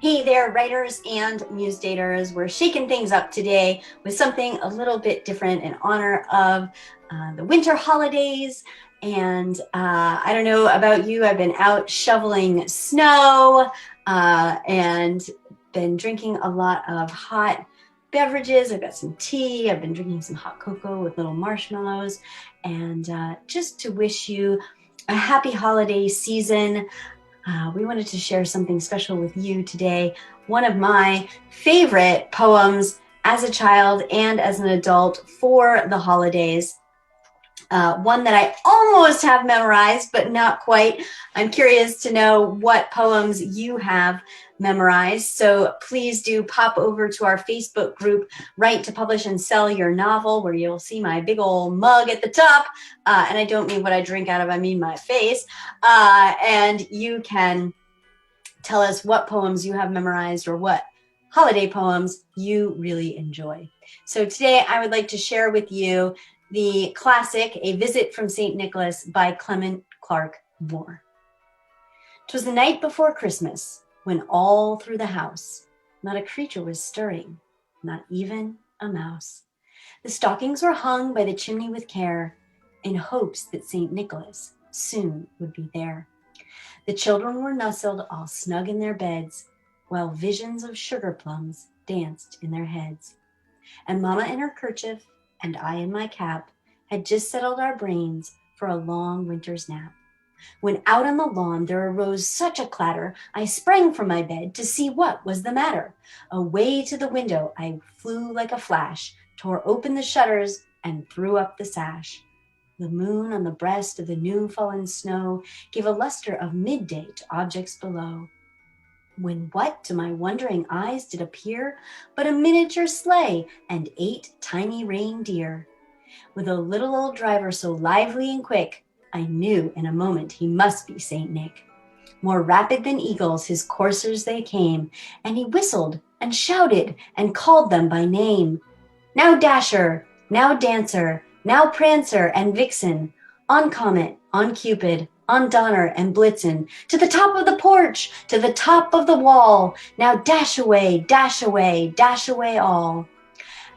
Hey there, writers and muse daters. We're shaking things up today with something a little bit different in honor of the winter holidays. And I don't know about you, I've been out shoveling snow and been drinking a lot of hot beverages. I've got some tea. I've been drinking some hot cocoa with little marshmallows. And just to wish you a happy holiday season. We wanted to share something special with you today. One of my favorite poems as a child and as an adult for the holidays. One that I almost have memorized, but not quite. I'm curious to know what poems you have memorized. So please do pop over to our Facebook group, Write to Publish and Sell Your Novel, where you'll see my big old mug at the top. And I don't mean what I drink out of, I mean my face. And you can tell us what poems you have memorized or what holiday poems you really enjoy. So today I would like to share with you the classic, A Visit from St. Nicholas by Clement Clarke Moore. 'Twas the night before Christmas, when all through the house, not a creature was stirring, not even a mouse. The stockings were hung by the chimney with care, in hopes that St. Nicholas soon would be there. The children were nestled all snug in their beds, while visions of sugar plums danced in their heads. And Mama in her kerchief, and I in my cap, had just settled our brains for a long winter's nap. When out on the lawn there arose such a clatter, I sprang from my bed to see what was the matter. Away to the window I flew like a flash, tore open the shutters, and threw up the sash. The moon on the breast of the new-fallen snow gave a luster of midday to objects below. When what to my wondering eyes did appear but a miniature sleigh and 8 tiny reindeer. With a little old driver so lively and quick, I knew in a moment he must be Saint Nick. More rapid than eagles his coursers they came, and he whistled and shouted and called them by name. Now Dasher, now Dancer, now Prancer and Vixen, on Comet, on Cupid, on Donner and Blitzen, to the top of the porch, to the top of the wall, now dash away, dash away, dash away all.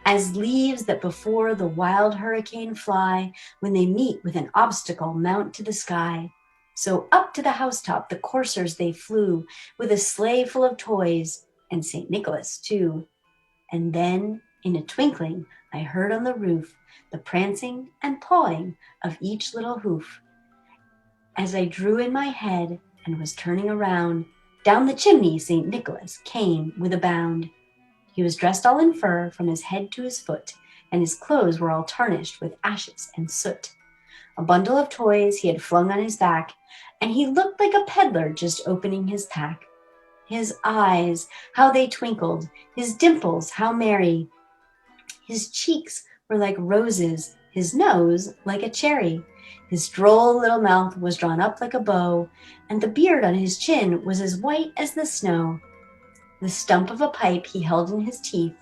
As leaves that before the wild hurricane fly, when they meet with an obstacle mount to the sky, so up to the housetop the coursers they flew, with a sleigh full of toys, and St. Nicholas too. And then, in a twinkling, I heard on the roof the prancing and pawing of each little hoof. As I drew in my head and was turning around, down the chimney St. Nicholas came with a bound. He was dressed all in fur from his head to his foot, and his clothes were all tarnished with ashes and soot. A bundle of toys he had flung on his back, and he looked like a peddler just opening his pack. His eyes, how they twinkled, his dimples, how merry. His cheeks were like roses, his nose like a cherry. His droll little mouth was drawn up like a bow, and the beard on his chin was as white as the snow. The stump of a pipe he held in his teeth,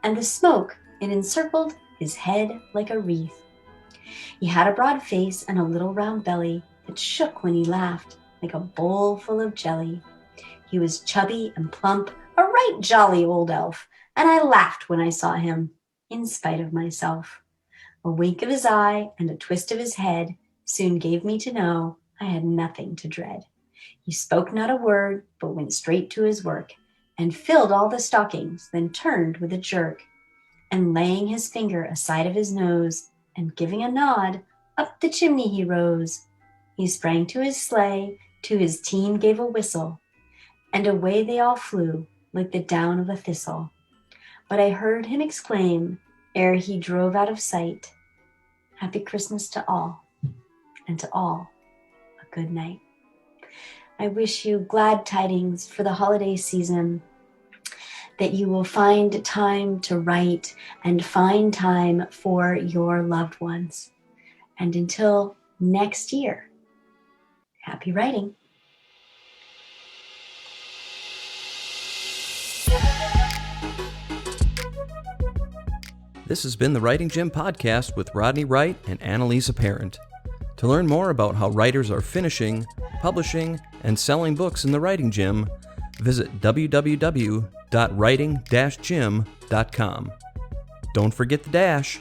and the smoke, it encircled his head like a wreath. He had a broad face and a little round belly that shook when he laughed like a bowl full of jelly. He was chubby and plump, a right jolly old elf, and I laughed when I saw him, in spite of myself. A wink of his eye and a twist of his head soon gave me to know I had nothing to dread. He spoke not a word, but went straight to his work, and filled all the stockings, then turned with a jerk, and laying his finger aside of his nose, and giving a nod, up the chimney he rose. He sprang to his sleigh, to his team gave a whistle, and away they all flew like the down of a thistle. But I heard him exclaim, ere he drove out of sight, Happy Christmas to all, and to all a good night. I wish you glad tidings for the holiday season, that you will find time to write and find time for your loved ones. And until next year, happy writing. This has been the Writing Gym podcast with Rodney Wright and Annalisa Parent. To learn more about how writers are finishing, publishing, and selling books in the Writing Gym, visit www.writing-gym.com. Don't forget the dash.